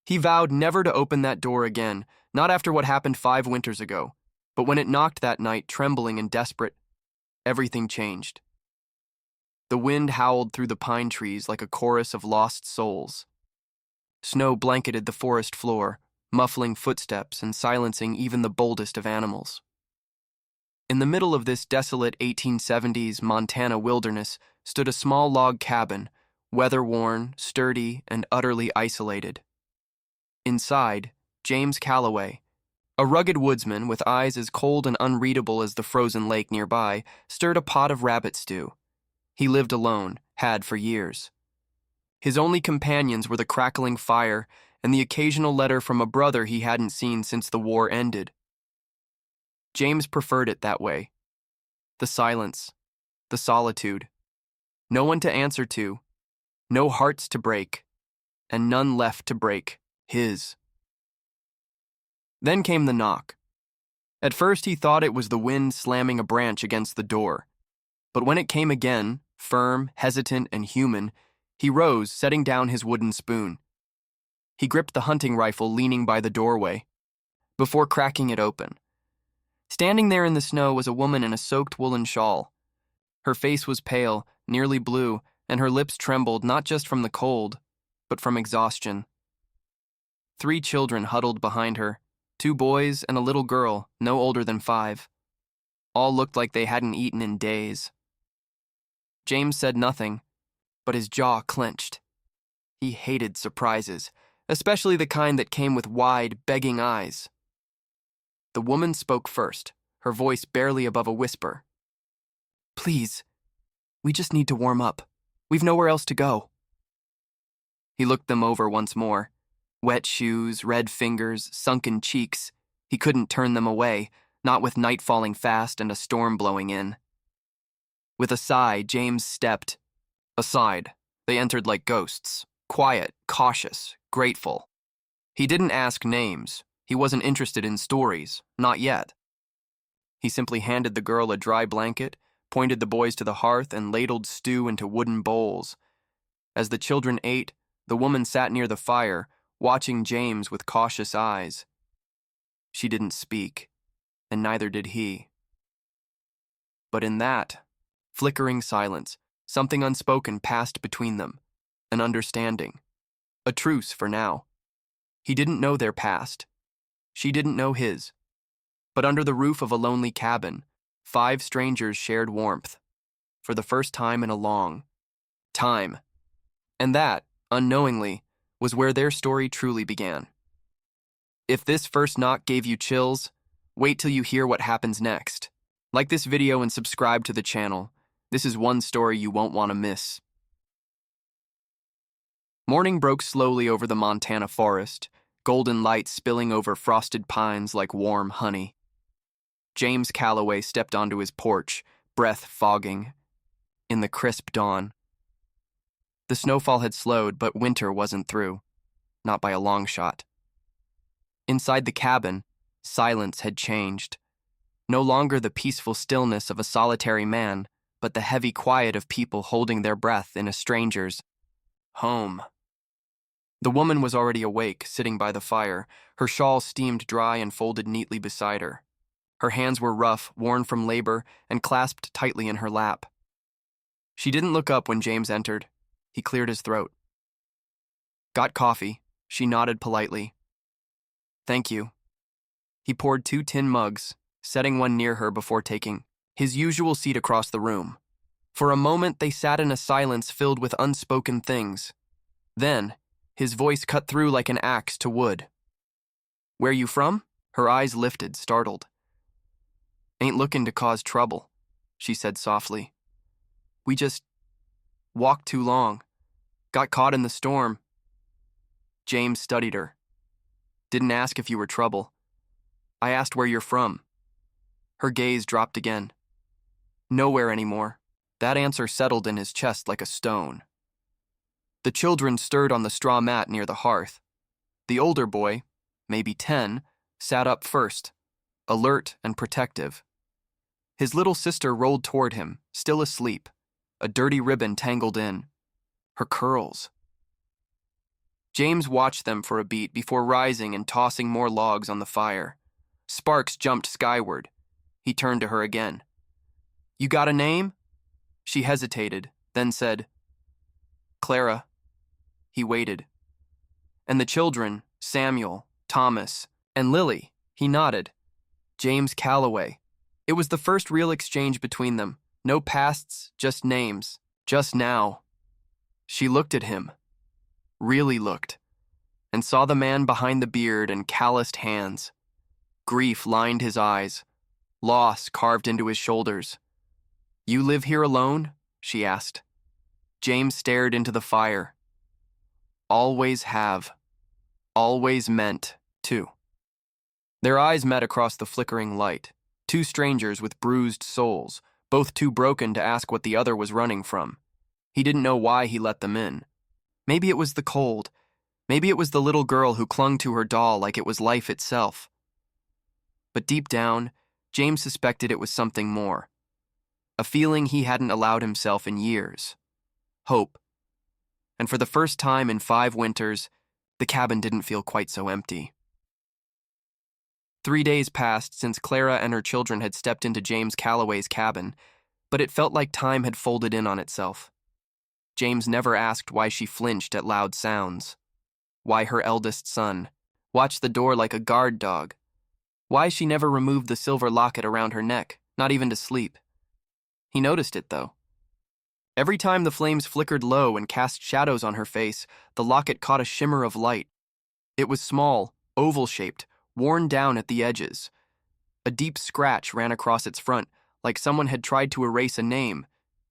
He vowed never to open that door again, not after what happened 5 winters ago, but when it knocked that night, trembling and desperate, everything changed. The wind howled through the pine trees like a chorus of lost souls. Snow blanketed the forest floor, muffling footsteps and silencing even the boldest of animals. In the middle of this desolate 1870s Montana wilderness stood a small log cabin, weather-worn, sturdy, and utterly isolated. Inside, James Calloway, a rugged woodsman with eyes as cold and unreadable as the frozen lake nearby, stirred a pot of rabbit stew. He lived alone, had for years. His only companions were the crackling fire and the occasional letter from a brother he hadn't seen since the war ended. James preferred it that way. The silence, the solitude. No one to answer to, no hearts to break, and none left to break his. Then came the knock. At first he thought it was the wind slamming a branch against the door, but when it came again, firm, hesitant, and human, he rose, setting down his wooden spoon. He gripped the hunting rifle leaning by the doorway, before cracking it open. Standing there in the snow was a woman in a soaked woolen shawl. Her face was pale, nearly blue, and her lips trembled not just from the cold, but from exhaustion. 3 children huddled behind her, 2 boys and a little girl, no older than 5. All looked like they hadn't eaten in days. James said nothing, but his jaw clenched. He hated surprises, especially the kind that came with wide, begging eyes. The woman spoke first, her voice barely above a whisper. "Please, we just need to warm up. We've nowhere else to go." He looked them over once more. Wet shoes, red fingers, sunken cheeks. He couldn't turn them away, not with night falling fast and a storm blowing in. With a sigh, James stepped aside. They entered like ghosts, quiet, cautious, grateful. He didn't ask names. He wasn't interested in stories, not yet. He simply handed the girl a dry blanket, pointed the boys to the hearth, and ladled stew into wooden bowls. As the children ate, the woman sat near the fire, watching James with cautious eyes. She didn't speak, and neither did he. But in that flickering silence, something unspoken passed between them, an understanding, a truce for now. He didn't know their past. She didn't know his. But under the roof of a lonely cabin, 5 strangers shared warmth, for the first time in a long time. And that, unknowingly, was where their story truly began. If this first knock gave you chills, wait till you hear what happens next. Like this video and subscribe to the channel. This is one story you won't want to miss. Morning broke slowly over the Montana forest, golden light spilling over frosted pines like warm honey. James Calloway stepped onto his porch, breath fogging, in the crisp dawn. The snowfall had slowed, but winter wasn't through, not by a long shot. Inside the cabin, silence had changed. No longer the peaceful stillness of a solitary man, but the heavy quiet of people holding their breath in a stranger's home. The woman was already awake, sitting by the fire, her shawl steamed dry and folded neatly beside her. Her hands were rough, worn from labor, and clasped tightly in her lap. She didn't look up when James entered. He cleared his throat. "Got coffee," she nodded politely. "Thank you." He poured 2 tin mugs, setting one near her before taking his usual seat across the room. For a moment, they sat in a silence filled with unspoken things. Then, his voice cut through like an axe to wood. "Where you from?" Her eyes lifted, startled. "Ain't looking to cause trouble," she said softly. "We just walked too long. Got caught in the storm." James studied her. "Didn't ask if you were trouble. I asked where you're from." Her gaze dropped again. "Nowhere anymore." That answer settled in his chest like a stone. The children stirred on the straw mat near the hearth. The older boy, maybe 10, sat up first, alert and protective. His little sister rolled toward him, still asleep, a dirty ribbon tangled in her curls. James watched them for a beat before rising and tossing more logs on the fire. Sparks jumped skyward. He turned to her again. "You got a name?" She hesitated, then said, "Clara." He waited. "And the children, Samuel, Thomas, and Lily?" He nodded. "James Calloway." It was the first real exchange between them. No pasts, just names. Just now. She looked at him. Really looked. And saw the man behind the beard and calloused hands. Grief lined his eyes. Loss carved into his shoulders. "You live here alone?" she asked. James stared into the fire. "Always have. Always meant to." Their eyes met across the flickering light. Two strangers with bruised souls, both too broken to ask what the other was running from. He didn't know why he let them in. Maybe it was the cold. Maybe it was the little girl who clung to her doll like it was life itself. But deep down, James suspected it was something more. A feeling he hadn't allowed himself in years. Hope. And for the first time in 5 winters, the cabin didn't feel quite so empty. 3 days passed since Clara and her children had stepped into James Calloway's cabin, but it felt like time had folded in on itself. James never asked why she flinched at loud sounds, why her eldest son watched the door like a guard dog, why she never removed the silver locket around her neck, not even to sleep. He noticed it, though. Every time the flames flickered low and cast shadows on her face, the locket caught a shimmer of light. It was small, oval-shaped, worn down at the edges. A deep scratch ran across its front, like someone had tried to erase a name.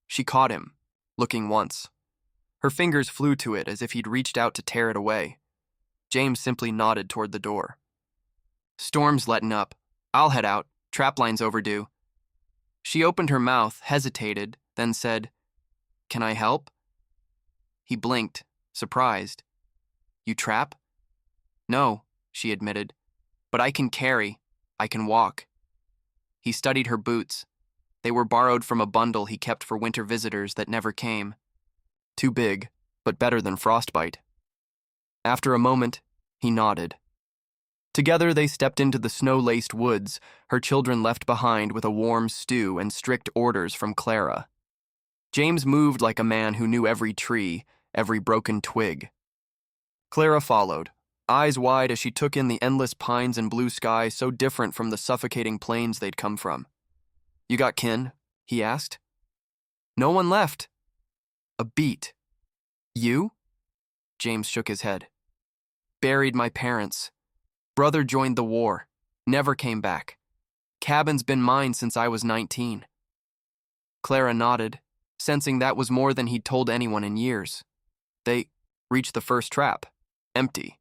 She caught him, looking once. Her fingers flew to it as if he'd reached out to tear it away. James simply nodded toward the door. "Storm's letting up. I'll head out. Trapline's overdue." She opened her mouth, hesitated, then said, "Can I help?" He blinked, surprised. "You trap?" "No," she admitted. "But I can carry. I can walk." He studied her boots. They were borrowed from a bundle he kept for winter visitors that never came. Too big, but better than frostbite. After a moment, he nodded. Together they stepped into the snow-laced woods, her children left behind with a warm stew and strict orders from Clara. James moved like a man who knew every tree, every broken twig. Clara followed, eyes wide as she took in the endless pines and blue sky so different from the suffocating plains they'd come from. "You got kin?" he asked. "No one left." A beat. "You?" James shook his head. "Buried my parents. Brother joined the war. Never came back. Cabin's been mine since I was 19. Clara nodded, sensing that was more than he'd told anyone in years. They reached the first trap. Empty.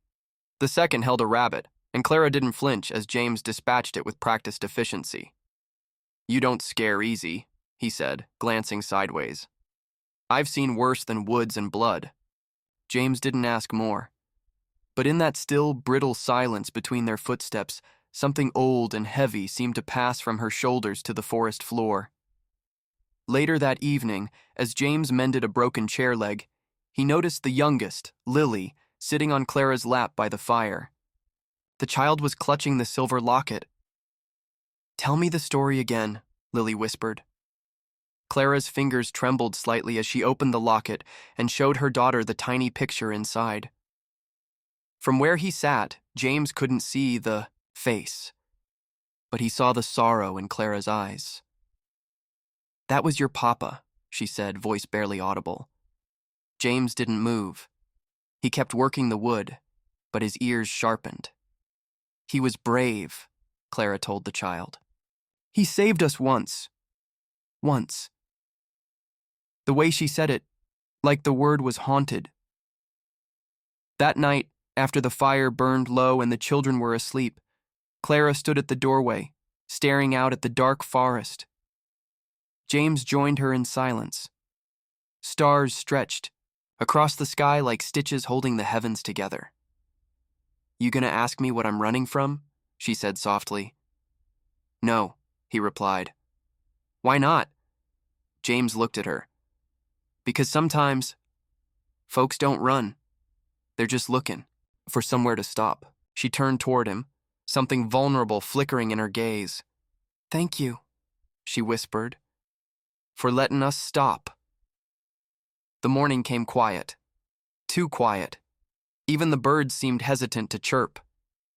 The second held a rabbit, and Clara didn't flinch as James dispatched it with practiced efficiency. "You don't scare easy," he said, glancing sideways. "I've seen worse than woods and blood." James didn't ask more. But in that still, brittle silence between their footsteps, something old and heavy seemed to pass from her shoulders to the forest floor. Later that evening, as James mended a broken chair leg, he noticed the youngest, Lily, sitting on Clara's lap by the fire. The child was clutching the silver locket. "Tell me the story again," Lily whispered. Clara's fingers trembled slightly as she opened the locket and showed her daughter the tiny picture inside. From where he sat, James couldn't see the face, but he saw the sorrow in Clara's eyes. "That was your papa," she said, voice barely audible. James didn't move. He kept working the wood, but his ears sharpened. "He was brave," Clara told the child. "He saved us once. Once." The way she said it, like the word was haunted. That night, after the fire burned low and the children were asleep, Clara stood at the doorway, staring out at the dark forest. James joined her in silence. Stars stretched across the sky like stitches holding the heavens together. "You gonna ask me what I'm running from?" she said softly. "No," he replied. "Why not?" James looked at her. "Because sometimes folks don't run. They're just looking for somewhere to stop. She turned toward him, something vulnerable flickering in her gaze. "Thank you," she whispered, "for letting us stop." The morning came quiet. Too quiet. Even the birds seemed hesitant to chirp.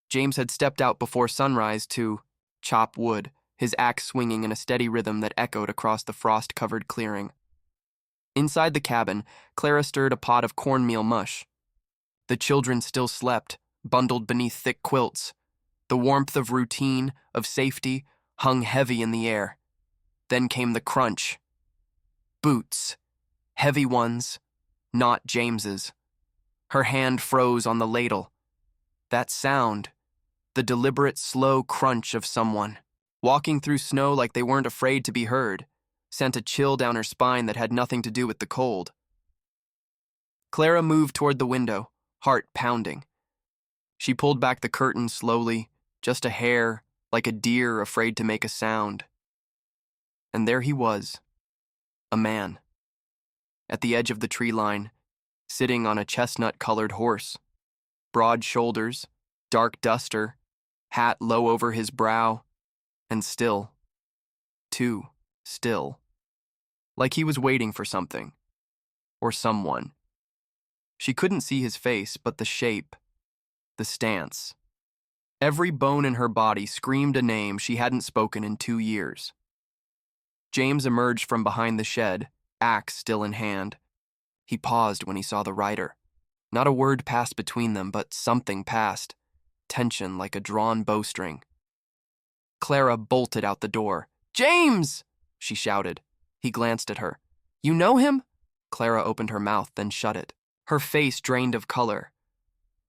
James had stepped out before sunrise to chop wood, his axe swinging in a steady rhythm that echoed across the frost-covered clearing. Inside the cabin, Clara stirred a pot of cornmeal mush. The children still slept, bundled beneath thick quilts. The warmth of routine, of safety, hung heavy in the air. Then came the crunch. Boots. Heavy ones, not James's. Her hand froze on the ladle. That sound, the deliberate, slow crunch of someone, walking through snow like they weren't afraid to be heard, sent a chill down her spine that had nothing to do with the cold. Clara moved toward the window, heart pounding. She pulled back the curtain slowly, just a hair, like a deer afraid to make a sound. And there he was, a man. At the edge of the tree line, sitting on a chestnut-colored horse. Broad shoulders, dark duster, hat low over his brow, and still. Too still. Like he was waiting for something. Or someone. She couldn't see his face, but the shape, the stance. Every bone in her body screamed a name she hadn't spoken in 2 years. James emerged from behind the shed, axe still in hand. He paused when he saw the rider. Not a word passed between them, but something passed. Tension like a drawn bowstring. Clara bolted out the door. "James!" she shouted. He glanced at her. "You know him?" Clara opened her mouth, then shut it. Her face drained of color.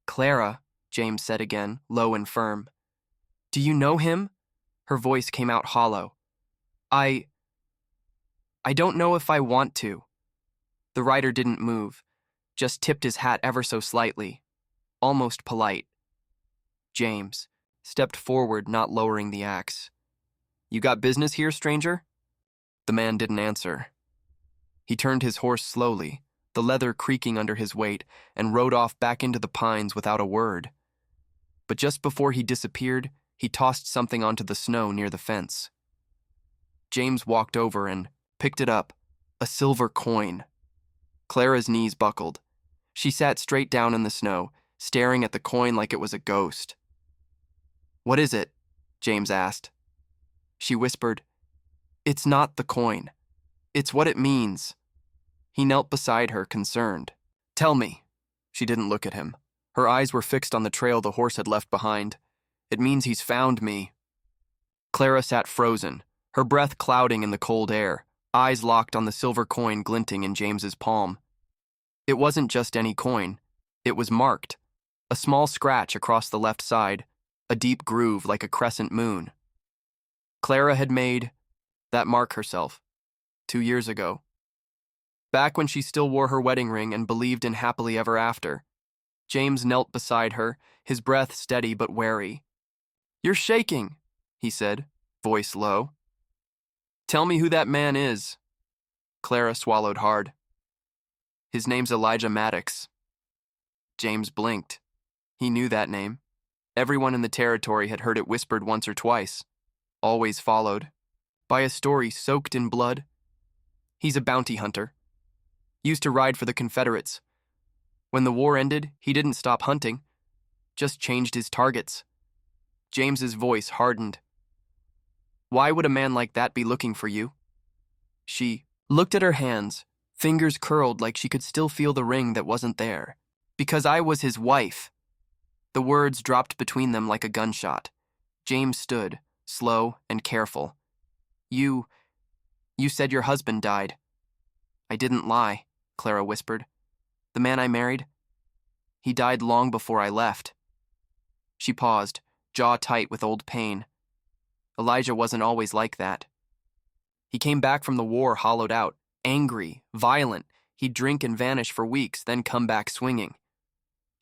"Clara," James said again, low and firm. "Do you know him?" Her voice came out hollow. I don't know if I want to." The rider didn't move, just tipped his hat ever so slightly, almost polite. James stepped forward, not lowering the axe. "You got business here, stranger?" The man didn't answer. He turned his horse slowly, the leather creaking under his weight, and rode off back into the pines without a word. But just before he disappeared, he tossed something onto the snow near the fence. James walked over and picked it up, a silver coin. Clara's knees buckled. She sat straight down in the snow, staring at the coin like it was a ghost. "What is it?" James asked. She whispered, "It's not the coin. It's what it means." He knelt beside her, concerned. "Tell me." She didn't look at him. Her eyes were fixed on the trail the horse had left behind. "It means he's found me." Clara sat frozen, her breath clouding in the cold air, eyes locked on the silver coin glinting in James's palm. It wasn't just any coin. It was marked. A small scratch across the left side, a deep groove like a crescent moon. Clara had made that mark herself 2 years ago. Back when she still wore her wedding ring and believed in happily ever after. James knelt beside her, his breath steady but wary. "You're shaking," he said, voice low. "Tell me who that man is." Clara swallowed hard. "His name's Elijah Maddox." James blinked. He knew that name. Everyone in the territory had heard it whispered once or twice, always followed by a story soaked in blood. He's a bounty hunter. Used to ride for the Confederates. When the war ended, he didn't stop hunting, just changed his targets. James's voice hardened. "Why would a man like that be looking for you?" She looked at her hands, fingers curled like she could still feel the ring that wasn't there. "Because I was his wife." The words dropped between them like a gunshot. James stood, slow and careful. You said your husband died." "I didn't lie," Clara whispered. "The man I married, he died long before I left." She paused, jaw tight with old pain. Elijah wasn't always like that. He came back from the war hollowed out, angry, violent. He'd drink and vanish for weeks, then come back swinging.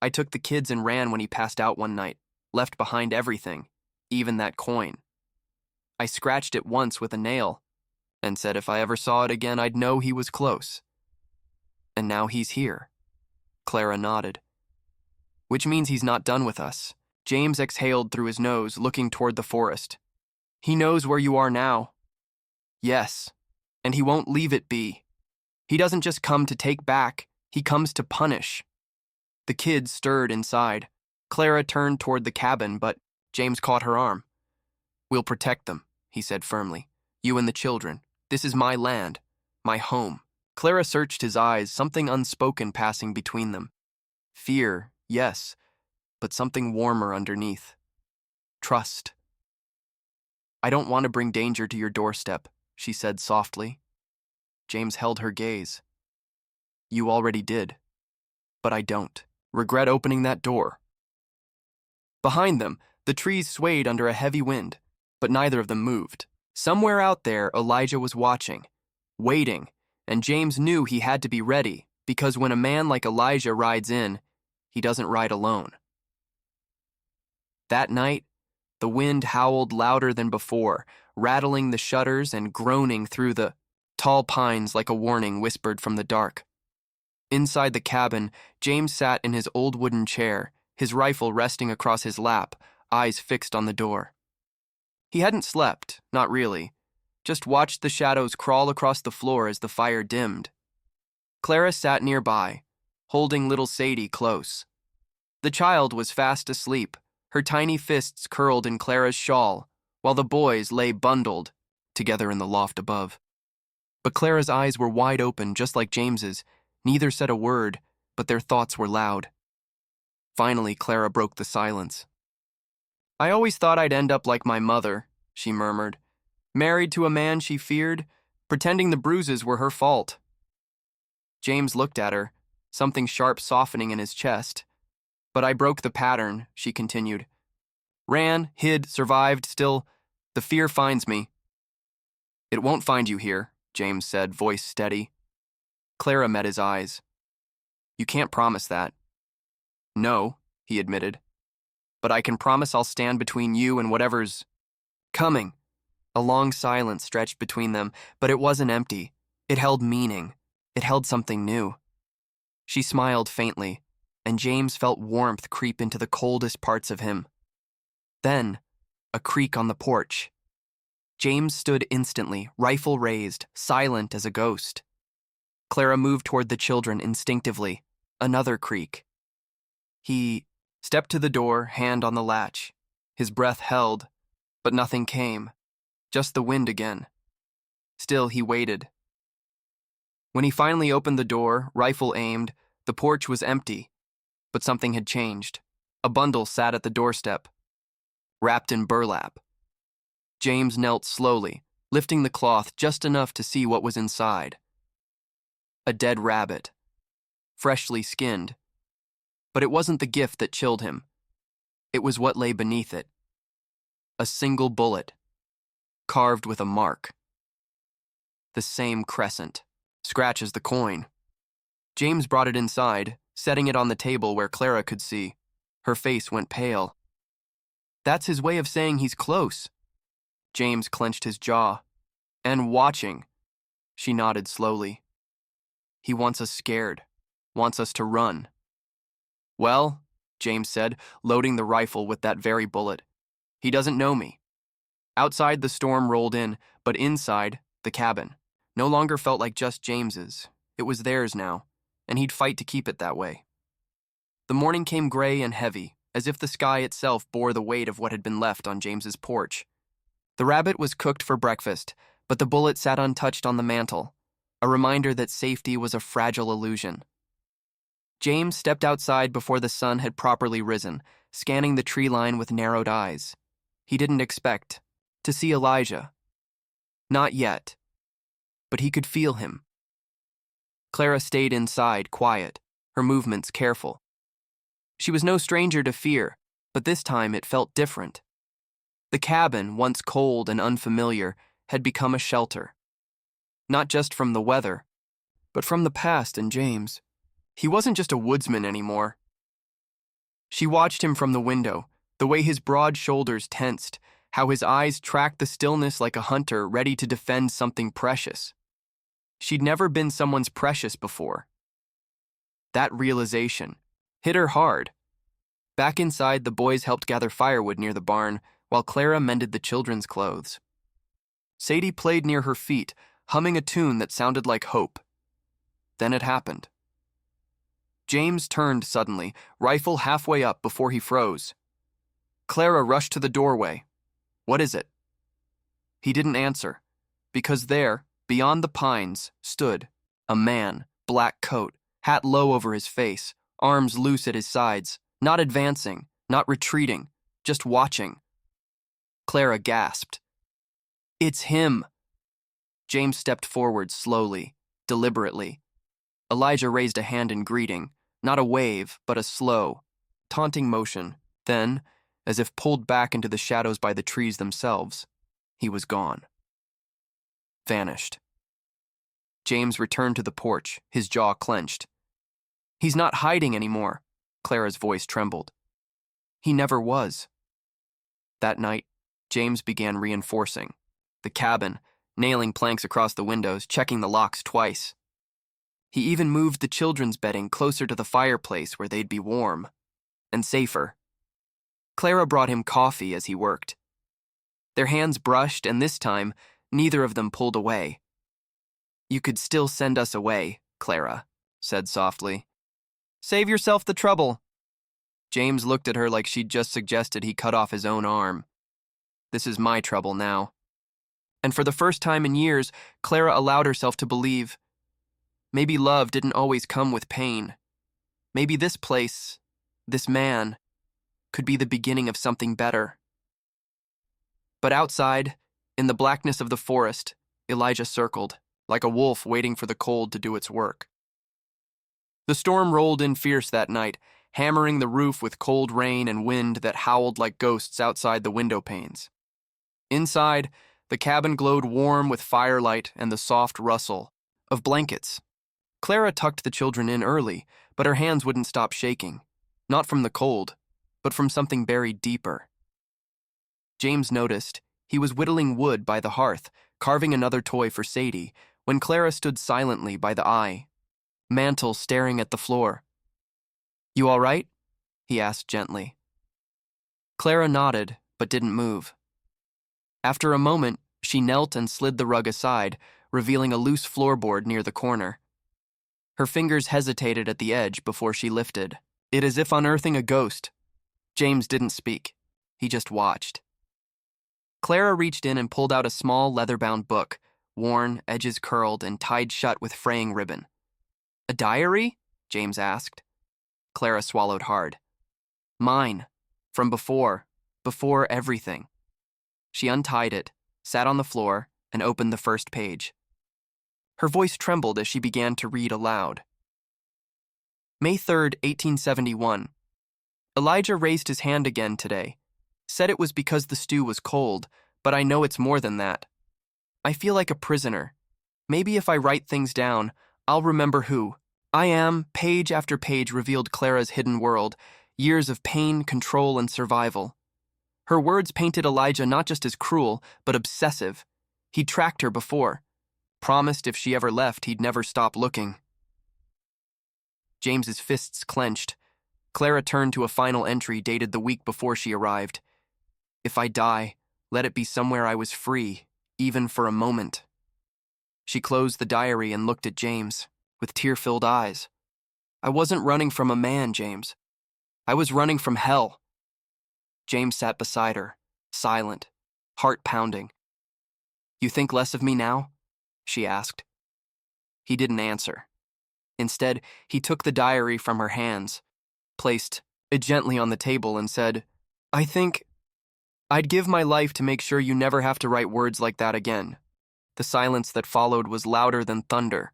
I took the kids and ran when he passed out one night, left behind everything, even that coin. I scratched it once with a nail, and said if I ever saw it again, I'd know he was close. And now he's here. Clara nodded. which means he's not done with us. James exhaled through his nose, looking toward the forest. He knows where you are now. Yes, and he won't leave it be. He doesn't just come to take back, he comes to punish. The kids stirred inside. Clara turned toward the cabin, but James caught her arm. We'll protect them, he said firmly. You and the children. This is my land, my home. Clara searched his eyes, something unspoken passing between them. Fear, yes, but something warmer underneath. Trust. I don't want to bring danger to your doorstep, she said softly. James held her gaze. You already did, but I don't regret opening that door. Behind them, the trees swayed under a heavy wind, but neither of them moved. Somewhere out there, Elijah was watching, waiting, and James knew he had to be ready, because when a man like Elijah rides in, he doesn't ride alone. That night, the wind howled louder than before, rattling the shutters and groaning through the tall pines like a warning whispered from the dark. Inside the cabin, James sat in his old wooden chair, his rifle resting across his lap, eyes fixed on the door. He hadn't slept, not really, just watched the shadows crawl across the floor as the fire dimmed. Clara sat nearby, holding little Sadie close. The child was fast asleep, her tiny fists curled in Clara's shawl, while the boys lay bundled together in the loft above. But Clara's eyes were wide open, just like James's. Neither said a word, but their thoughts were loud. Finally, Clara broke the silence. I always thought I'd end up like my mother, she murmured, married to a man she feared, pretending the bruises were her fault. James looked at her, something sharp softening in his chest. But I broke the pattern, she continued. Ran, hid, survived, still, the fear finds me. It won't find you here, James said, voice steady. Clara met his eyes. You can't promise that. No, he admitted. But I can promise I'll stand between you and whatever's coming. A long silence stretched between them, but it wasn't empty. It held meaning. It held something new. She smiled faintly, and James felt warmth creep into the coldest parts of him. Then, a creak on the porch. James stood instantly, rifle raised, silent as a ghost. Clara moved toward the children instinctively. Another creak. He stepped to the door, hand on the latch. His breath held, but nothing came. Just the wind again. Still, he waited. When he finally opened the door, rifle aimed, the porch was empty. But something had changed. A bundle sat at the doorstep, wrapped in burlap. James knelt slowly, lifting the cloth just enough to see what was inside. A dead rabbit, freshly skinned. But it wasn't the gift that chilled him. It was what lay beneath it. A single bullet, carved with a mark. The same crescent, scratch as the coin. James brought it inside, setting it on the table where Clara could see. Her face went pale. That's his way of saying he's close. James clenched his jaw. And watching. She nodded slowly. He wants us scared. Wants us to run. Well, James said, loading the rifle with that very bullet. He doesn't know me. Outside, the storm rolled in, but inside, the cabin, no longer felt like just James's. It was theirs now, and he'd fight to keep it that way. The morning came gray and heavy, as if the sky itself bore the weight of what had been left on James's porch. The rabbit was cooked for breakfast, but the bullet sat untouched on the mantel, a reminder that safety was a fragile illusion. James stepped outside before the sun had properly risen, scanning the tree line with narrowed eyes. He didn't expect to see Elijah. Not yet, but he could feel him. Clara stayed inside, quiet, her movements careful. She was no stranger to fear, but this time it felt different. The cabin, once cold and unfamiliar, had become a shelter. Not just from the weather, but from the past and James. He wasn't just a woodsman anymore. She watched him from the window, the way his broad shoulders tensed, how his eyes tracked the stillness like a hunter ready to defend something precious. She'd never been someone's precious before. That realization hit her hard, Back inside, the boys helped gather firewood near the barn, while Clara mended the children's clothes. Sadie played near her feet, humming a tune that sounded like hope. Then it happened. James turned suddenly, rifle halfway up before he froze. Clara rushed to the doorway. "What is it?" He didn't answer, because there, beyond the pines, stood a man, black coat, hat low over his face, arms loose at his sides, not advancing, not retreating, just watching. Clara gasped. "It's him!" James stepped forward slowly, deliberately. Elijah raised a hand in greeting, not a wave, but a slow, taunting motion. Then, as if pulled back into the shadows by the trees themselves, he was gone. Vanished. James returned to the porch, his jaw clenched. "He's not hiding anymore," Clara's voice trembled. "He never was." That night, James began reinforcing the cabin, nailing planks across the windows, checking the locks twice. He even moved the children's bedding closer to the fireplace where they'd be warm and safer. Clara brought him coffee as he worked. Their hands brushed, and this time, neither of them pulled away. "You could still send us away," Clara said softly. "Save yourself the trouble." James looked at her like she'd just suggested he cut off his own arm. "This is my trouble now." And for the first time in years, Clara allowed herself to believe maybe love didn't always come with pain. Maybe this place, this man, could be the beginning of something better. But outside, in the blackness of the forest, Elijah circled, like a wolf waiting for the cold to do its work. The storm rolled in fierce that night, hammering the roof with cold rain and wind that howled like ghosts outside the window panes. Inside, the cabin glowed warm with firelight and the soft rustle of blankets. Clara tucked the children in early, but her hands wouldn't stop shaking, not from the cold, but from something buried deeper. James noticed he was whittling wood by the hearth, carving another toy for Sadie, when Clara stood silently by the eye, mantle staring at the floor. "You all right?" he asked gently. Clara nodded, but didn't move. After a moment, she knelt and slid the rug aside, revealing a loose floorboard near the corner. Her fingers hesitated at the edge before she lifted it as if unearthing a ghost. James didn't speak. He just watched. Clara reached in and pulled out a small leather-bound book, worn, edges curled, and tied shut with fraying ribbon. "A diary?" James asked. Clara swallowed hard. "Mine. From before everything." She untied it, sat on the floor, and opened the first page. Her voice trembled as she began to read aloud. May 3rd, 1871. Elijah raised his hand again today. Said it was because the stew was cold, but I know it's more than that. I feel like a prisoner. Maybe if I write things down, I'll remember who I am. Page after page revealed Clara's hidden world, years of pain, control, and survival. Her words painted Elijah not just as cruel, but obsessive. He'd tracked her before. Promised if she ever left, he'd never stop looking. James's fists clenched. Clara turned to a final entry dated the week before she arrived. "If I die, let it be somewhere I was free, even for a moment." She closed the diary and looked at James, with tear-filled eyes. "I wasn't running from a man, James. I was running from hell." James sat beside her, silent, heart pounding. "You think less of me now?" she asked. He didn't answer. Instead, he took the diary from her hands, placed it gently on the table, and said, "I think I'd give my life to make sure you never have to write words like that again." The silence that followed was louder than thunder,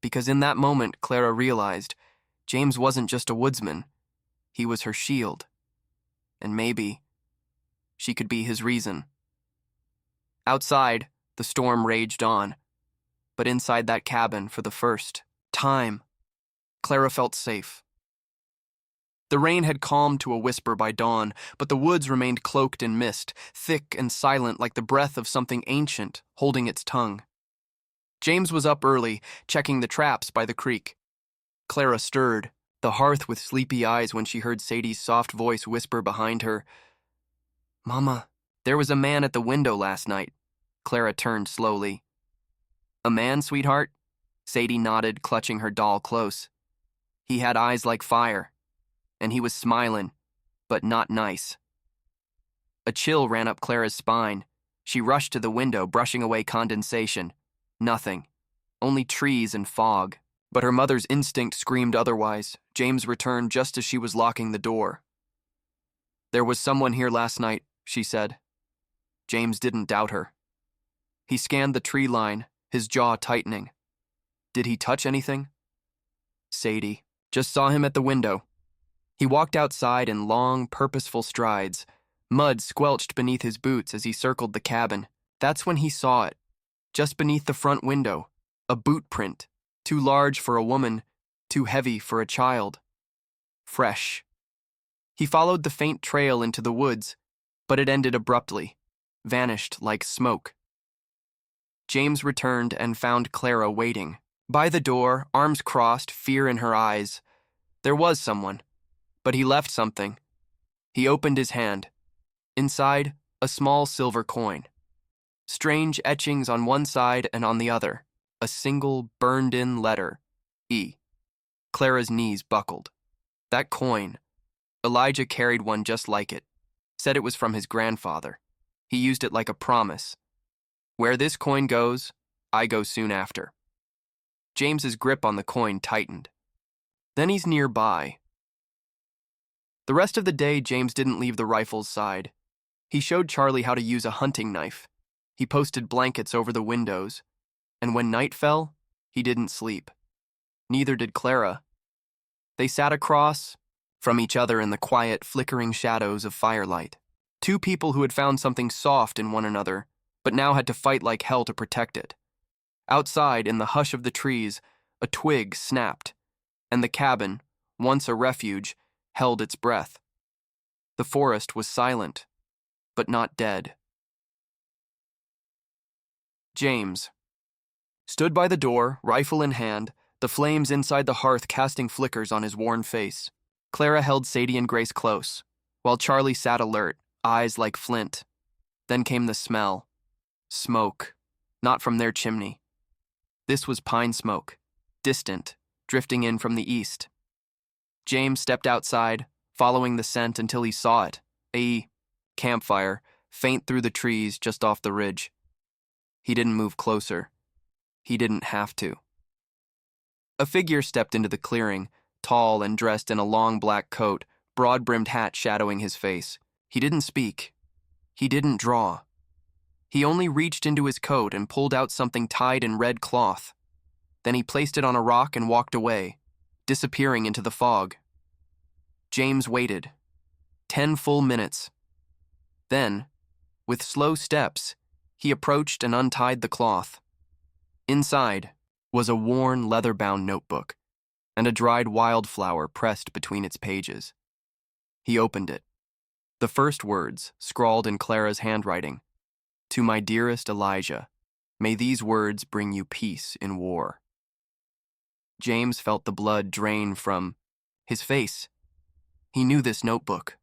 because in that moment, Clara realized James wasn't just a woodsman. He was her shield. And maybe she could be his reason. Outside, the storm raged on. But inside that cabin, for the first time, Clara felt safe. The rain had calmed to a whisper by dawn, but the woods remained cloaked in mist, thick and silent like the breath of something ancient holding its tongue. James was up early, checking the traps by the creek. Clara stirred, the hearth with sleepy eyes when she heard Sadie's soft voice whisper behind her, "Mama, there was a man at the window last night." Clara turned slowly. "A man, sweetheart?" Sadie nodded, clutching her doll close. "He had eyes like fire, and he was smiling, but not nice." A chill ran up Clara's spine. She rushed to the window, brushing away condensation. Nothing. Only trees and fog. But her mother's instinct screamed otherwise. James returned just as she was locking the door. "There was someone here last night," she said. James didn't doubt her. He scanned the tree line, his jaw tightening. Did he touch anything? Sadie. Just saw him at the window. He walked outside in long, purposeful strides. Mud squelched beneath his boots as he circled the cabin. That's when he saw it. Just beneath the front window. A boot print. Too large for a woman, too heavy for a child. Fresh. He followed the faint trail into the woods, but it ended abruptly, vanished like smoke. James returned and found Clara waiting. By the door, arms crossed, fear in her eyes. There was someone, but he left something. He opened his hand. Inside, a small silver coin. Strange etchings on one side and on the other. A single, burned-in letter, E. Clara's knees buckled. That coin. Elijah carried one just like it. Said it was from his grandfather. He used it like a promise. Where this coin goes, I go soon after. James's grip on the coin tightened. Then he's nearby. The rest of the day, James didn't leave the rifle's side. He showed Charlie how to use a hunting knife. He posted blankets over the windows. And when night fell, he didn't sleep. Neither did Clara. They sat across from each other in the quiet, flickering shadows of firelight. Two people who had found something soft in one another, but now had to fight like hell to protect it. Outside, in the hush of the trees, a twig snapped, and the cabin, once a refuge, held its breath. The forest was silent, but not dead. James stood by the door, rifle in hand, the flames inside the hearth casting flickers on his worn face. Clara held Sadie and Grace close, while Charlie sat alert, eyes like flint. Then came the smell. Smoke, not from their chimney. This was pine smoke, distant, drifting in from the east. James stepped outside, following the scent until he saw it, a campfire, faint through the trees just off the ridge. He didn't move closer. He didn't have to. A figure stepped into the clearing, tall and dressed in a long black coat, broad-brimmed hat shadowing his face. He didn't speak. He didn't draw. He only reached into his coat and pulled out something tied in red cloth. Then he placed it on a rock and walked away, disappearing into the fog. James waited. 10 full minutes. Then, with slow steps, he approached and untied the cloth. Inside was a worn, leather-bound notebook and a dried wildflower pressed between its pages. He opened it. The first words, scrawled in Clara's handwriting, "To my dearest Elijah, may these words bring you peace in war." James felt the blood drain from his face. He knew this notebook.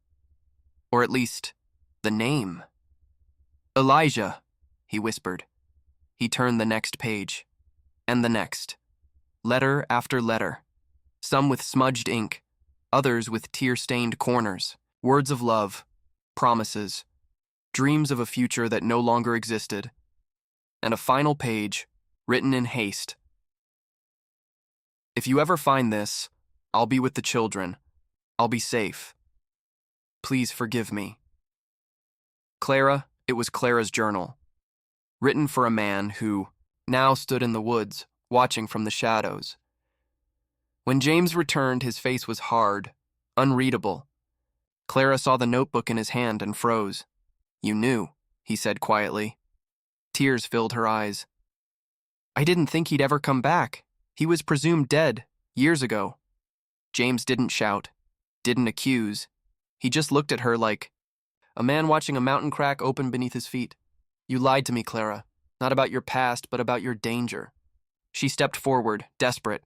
Or at least, the name. "Elijah," he whispered. He turned the next page, and the next. Letter after letter, some with smudged ink, others with tear-stained corners, words of love, promises, dreams of a future that no longer existed, and a final page, written in haste. "If you ever find this, I'll be with the children. I'll be safe. Please forgive me." Clara, it was Clara's journal. Written for a man who now stood in the woods, watching from the shadows. When James returned, his face was hard, unreadable. Clara saw the notebook in his hand and froze. "You knew," he said quietly. Tears filled her eyes. "I didn't think he'd ever come back. He was presumed dead, years ago." James didn't shout, didn't accuse. He just looked at her like a man watching a mountain crack open beneath his feet. "You lied to me, Clara. Not about your past, but about your danger." She stepped forward, desperate.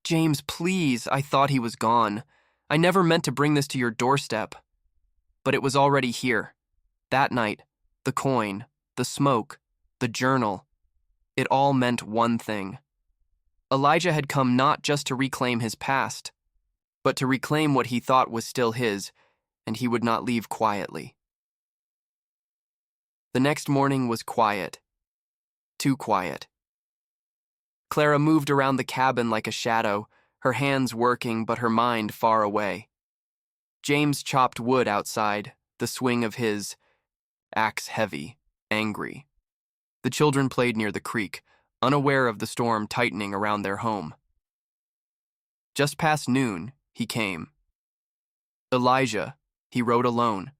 James, please, I thought he was gone. I never meant to bring this to your doorstep. But it was already here. That night, the coin, the smoke, the journal, it all meant one thing. Elijah had come not just to reclaim his past, but to reclaim what he thought was still his, and he would not leave quietly. The next morning was quiet. Too quiet. Clara moved around the cabin like a shadow, her hands working but her mind far away. James chopped wood outside, the swing of his axe heavy, angry. The children played near the creek, unaware of the storm tightening around their home. Just past noon, he came. Elijah, he rode alone,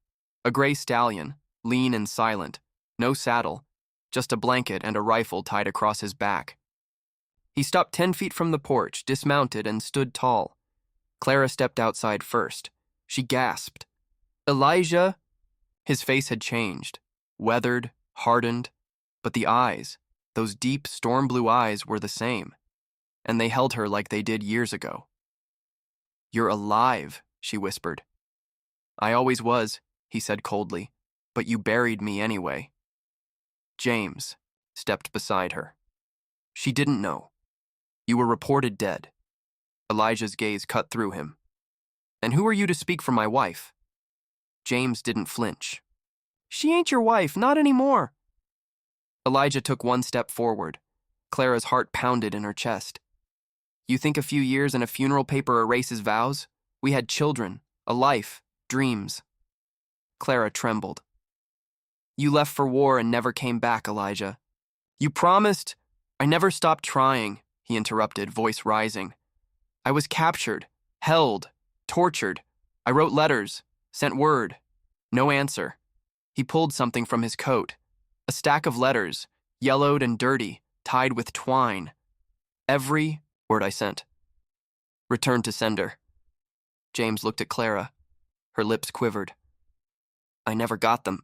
a gray stallion, lean and silent, no saddle, just a blanket and a rifle tied across his back. He stopped 10 feet from the porch, dismounted, and stood tall. Clara stepped outside first. She gasped. Elijah! His face had changed, weathered, hardened, but the eyes, those deep, storm-blue eyes, were the same, and they held her like they did years ago. You're alive, she whispered. I always was, he said coldly, but you buried me anyway. James stepped beside her. She didn't know. You were reported dead. Elijah's gaze cut through him. And who are you to speak for my wife? James didn't flinch. She ain't your wife, not anymore. Elijah took one step forward. Clara's heart pounded in her chest. You think a few years and a funeral paper erases vows? We had children, a life, dreams. Clara trembled. You left for war and never came back, Elijah. You promised. I never stopped trying, he interrupted, voice rising. I was captured, held, tortured. I wrote letters, sent word. No answer. He pulled something from his coat. A stack of letters, yellowed and dirty, tied with twine. Every word I sent. Returned to sender. James looked at Clara. Her lips quivered. I never got them.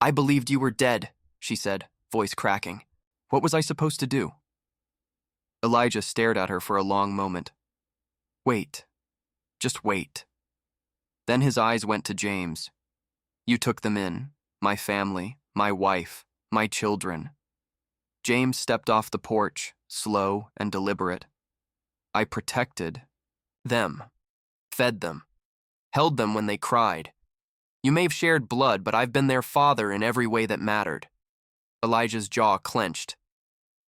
I believed you were dead, she said, voice cracking. What was I supposed to do? Elijah stared at her for a long moment. Wait. Just wait. Then his eyes went to James. You took them in, my family, my wife, my children. James stepped off the porch, slow and deliberate. I protected them, fed them, held them when they cried. You may have shared blood, but I've been their father in every way that mattered. Elijah's jaw clenched.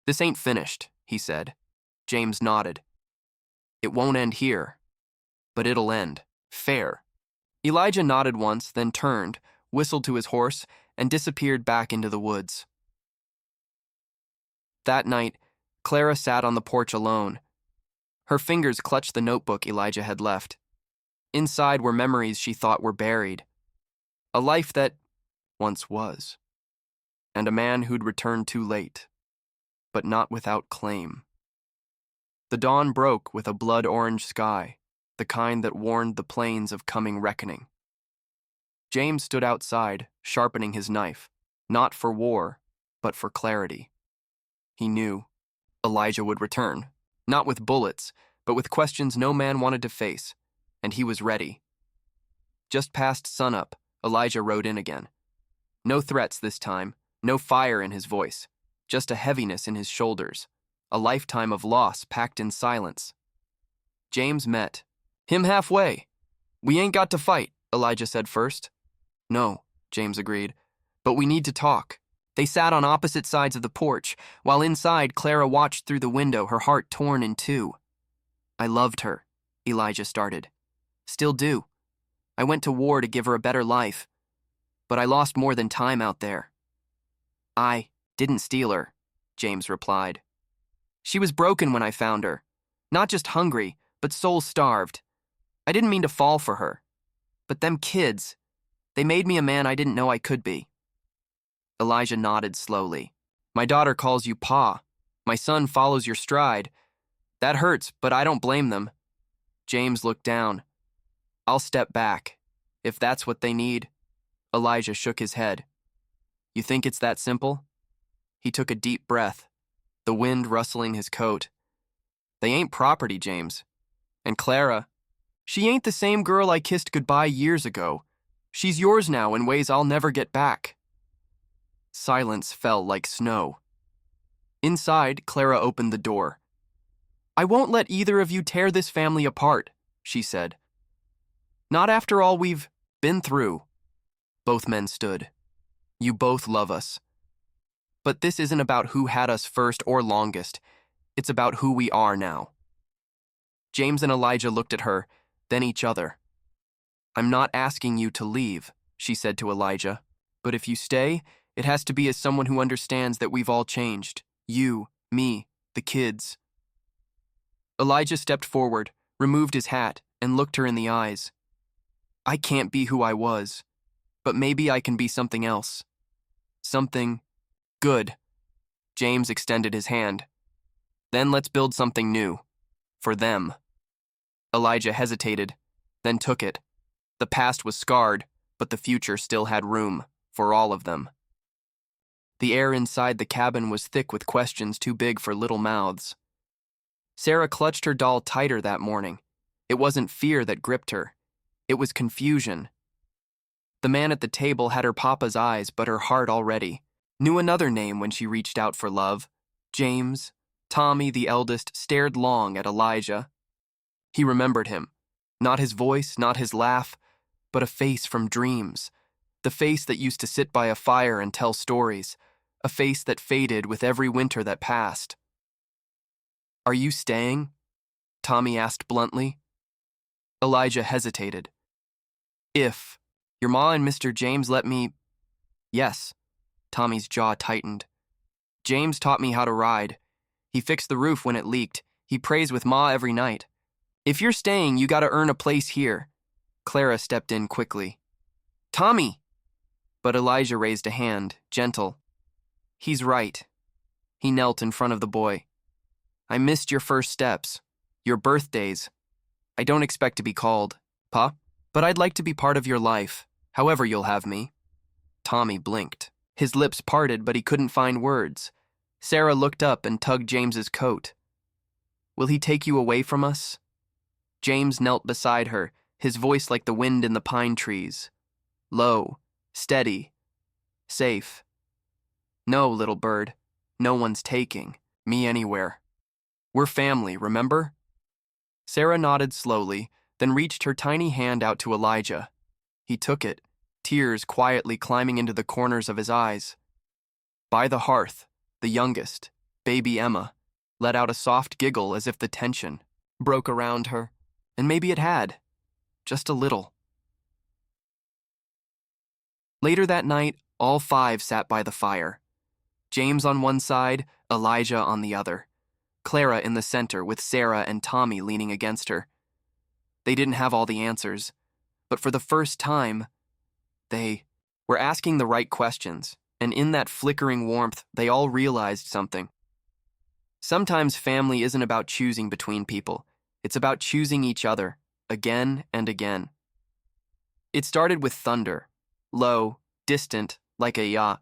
This ain't finished, he said. James nodded. It won't end here, but it'll end. Fair. Elijah nodded once, then turned, whistled to his horse, and disappeared back into the woods. That night, Clara sat on the porch alone. Her fingers clutched the notebook Elijah had left. Inside were memories she thought were buried. A life that once was. And a man who'd returned too late, but not without claim. The dawn broke with a blood-orange sky, the kind that warned the plains of coming reckoning. James stood outside, sharpening his knife, not for war, but for clarity. He knew Elijah would return, not with bullets, but with questions no man wanted to face, and he was ready. Just past sunup, Elijah rode in again. No threats this time, no fire in his voice, just a heaviness in his shoulders, a lifetime of loss packed in silence. James met him halfway. We ain't got to fight, Elijah said first. No, James agreed, but we need to talk. They sat on opposite sides of the porch, while inside Clara watched through the window, her heart torn in two. I loved her, Elijah started. Still do. I went to war to give her a better life, but I lost more than time out there. I didn't steal her, James replied. She was broken when I found her, not just hungry, but soul-starved. I didn't mean to fall for her, but them kids, they made me a man I didn't know I could be. Elijah nodded slowly. My daughter calls you Pa. My son follows your stride. That hurts, but I don't blame them. James looked down. I'll step back, if that's what they need. Elijah shook his head. You think it's that simple? He took a deep breath, the wind rustling his coat. They ain't property, James. And Clara, she ain't the same girl I kissed goodbye years ago. She's yours now in ways I'll never get back. Silence fell like snow. Inside, Clara opened the door. I won't let either of you tear this family apart, she said. Not after all we've been through. Both men stood. You both love us. But this isn't about who had us first or longest. It's about who we are now. James and Elijah looked at her, then each other. I'm not asking you to leave, she said to Elijah. But if you stay, it has to be as someone who understands that we've all changed. You, me, the kids. Elijah stepped forward, removed his hat, and looked her in the eyes. I can't be who I was, but maybe I can be something else. Something good. James extended his hand. Then let's build something new. For them. Elijah hesitated, then took it. The past was scarred, but the future still had room, for all of them. The air inside the cabin was thick with questions too big for little mouths. Sarah clutched her doll tighter that morning. It wasn't fear that gripped her. It was confusion. The man at the table had her papa's eyes, but her heart already knew another name when she reached out for love. James. Tommy, the eldest, stared long at Elijah. He remembered him. Not his voice, not his laugh, but a face from dreams. The face that used to sit by a fire and tell stories. A face that faded with every winter that passed. Are you staying? Tommy asked bluntly. Elijah hesitated. If your ma and Mr. James let me... Yes. Tommy's jaw tightened. James taught me how to ride. He fixed the roof when it leaked. He prays with Ma every night. If you're staying, you gotta earn a place here. Clara stepped in quickly. Tommy! But Elijah raised a hand, gentle. He's right. He knelt in front of the boy. I missed your first steps, your birthdays. I don't expect to be called, Pa, but I'd like to be part of your life, however you'll have me. Tommy blinked. His lips parted, but he couldn't find words. Sarah looked up and tugged James's coat. Will he take you away from us? James knelt beside her, his voice like the wind in the pine trees. Low, steady, safe. No, little bird, no one's taking me anywhere. We're family, remember? Sarah nodded slowly, then reached her tiny hand out to Elijah. He took it, tears quietly climbing into the corners of his eyes. By the hearth, the youngest, baby Emma, let out a soft giggle as if the tension broke around her, and maybe it had, just a little. Later that night, all five sat by the fire. James on one side, Elijah on the other. Clara in the center with Sarah and Tommy leaning against her. They didn't have all the answers, but for the first time, they were asking the right questions, and in that flickering warmth, they all realized something. Sometimes family isn't about choosing between people. It's about choosing each other, again and again. It started with thunder, low, distant, like a yacht,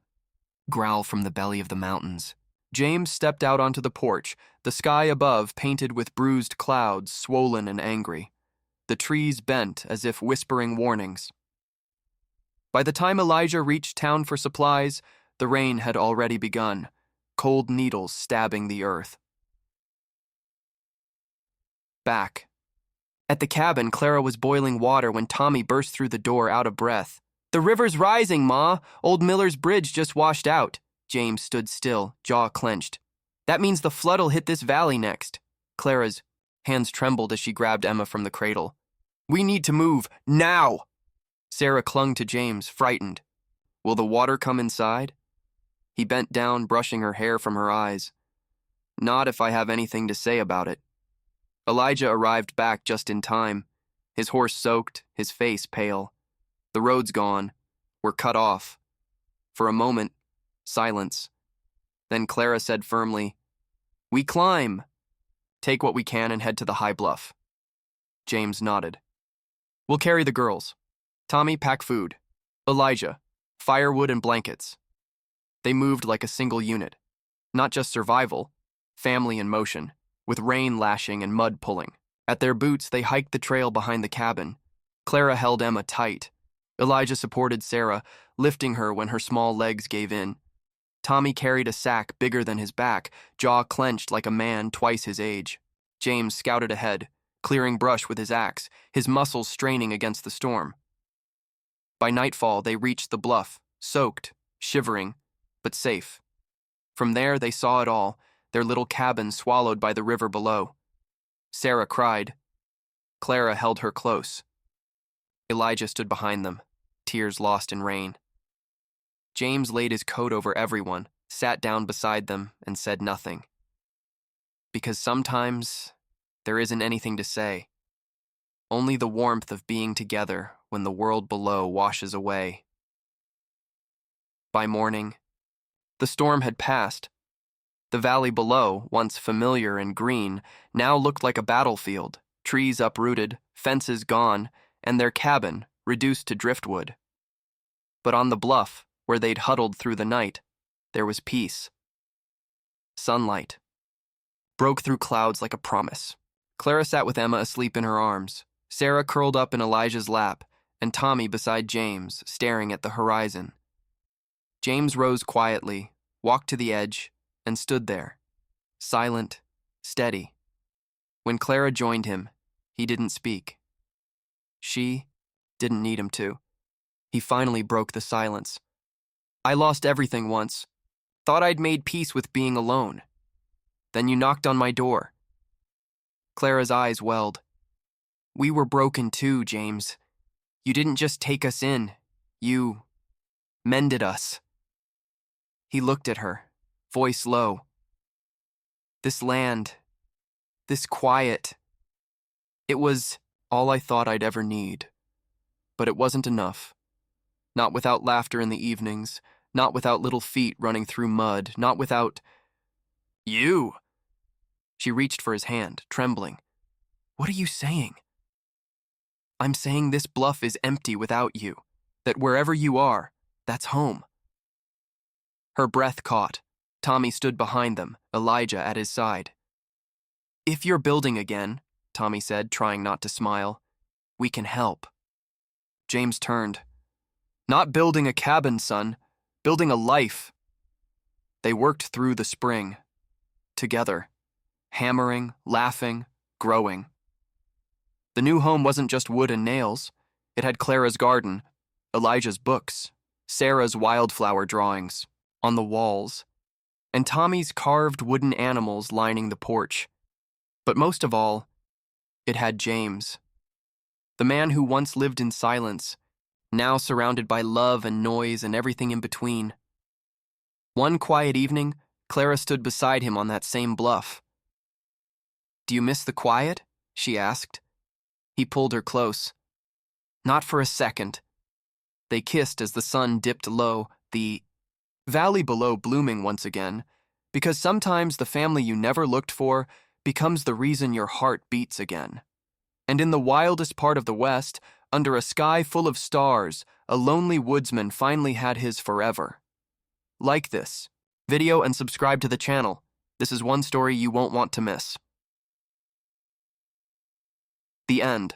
growl from the belly of the mountains. James stepped out onto the porch, the sky above painted with bruised clouds, swollen and angry. The trees bent as if whispering warnings. By the time Elijah reached town for supplies, the rain had already begun, cold needles stabbing the earth. Back. At the cabin, Clara was boiling water when Tommy burst through the door out of breath. The river's rising, Ma! Old Miller's bridge just washed out. James stood still, jaw clenched. That means the flood'll hit this valley next. Clara's hands trembled as she grabbed Emma from the cradle. We need to move, now! Sarah clung to James, frightened. Will the water come inside? He bent down, brushing her hair from her eyes. Not if I have anything to say about it. Elijah arrived back just in time, his horse soaked, his face pale. The road's gone. We're cut off. For a moment, silence. Then Clara said firmly, We climb. Take what we can and head to the high bluff. James nodded. We'll carry the girls. Tommy, pack food. Elijah, firewood and blankets. They moved like a single unit. Not just survival, family in motion. with rain lashing and mud pulling. At their boots, they hiked the trail behind the cabin. Clara held Emma tight. Elijah supported Sarah, lifting her when her small legs gave in. Tommy carried a sack bigger than his back, jaw clenched like a man twice his age. James scouted ahead, clearing brush with his axe, his muscles straining against the storm. By nightfall, they reached the bluff, soaked, shivering, but safe. From there, they saw it all, their little cabin swallowed by the river below. Sarah cried. Clara held her close. Elijah stood behind them, tears lost in rain. James laid his coat over everyone, sat down beside them, and said nothing. Because sometimes there isn't anything to say. Only the warmth of being together when the world below washes away. By morning, the storm had passed. The valley below, once familiar and green, now looked like a battlefield, trees uprooted, fences gone, and their cabin reduced to driftwood. But on the bluff, where they'd huddled through the night, there was peace. Sunlight broke through clouds like a promise. Clara sat with Emma asleep in her arms, Sarah curled up in Elijah's lap, and Tommy beside James, staring at the horizon. James rose quietly, walked to the edge, and stood there, silent, steady. When Clara joined him, he didn't speak. She didn't need him to. He finally broke the silence. I lost everything once. Thought I'd made peace with being alone. Then you knocked on my door. Clara's eyes welled. We were broken too, James. You didn't just take us in. You mended us. He looked at her, voice low. This land, this quiet, it was all I thought I'd ever need. But it wasn't enough. Not without laughter in the evenings, not without little feet running through mud, not without... You! She reached for his hand, trembling. What are you saying? I'm saying this bluff is empty without you, that wherever you are, that's home. Her breath caught. Tommy stood behind them, Elijah at his side. If you're building again, Tommy said, trying not to smile, we can help. James turned. Not building a cabin, son. Building a life. They worked through the spring. Together. Hammering, laughing, growing. The new home wasn't just wood and nails. It had Clara's garden, Elijah's books, Sarah's wildflower drawings on the walls, and Tommy's carved wooden animals lining the porch. But most of all, it had James. The man who once lived in silence, now surrounded by love and noise and everything in between. One quiet evening, Clara stood beside him on that same bluff. Do you miss the quiet? She asked. He pulled her close. Not for a second. They kissed as the sun dipped low, the valley below blooming once again, because sometimes the family you never looked for becomes the reason your heart beats again. And in the wildest part of the West, under a sky full of stars, a lonely woodsman finally had his forever. Like this video and subscribe to the channel. This is one story you won't want to miss. The end.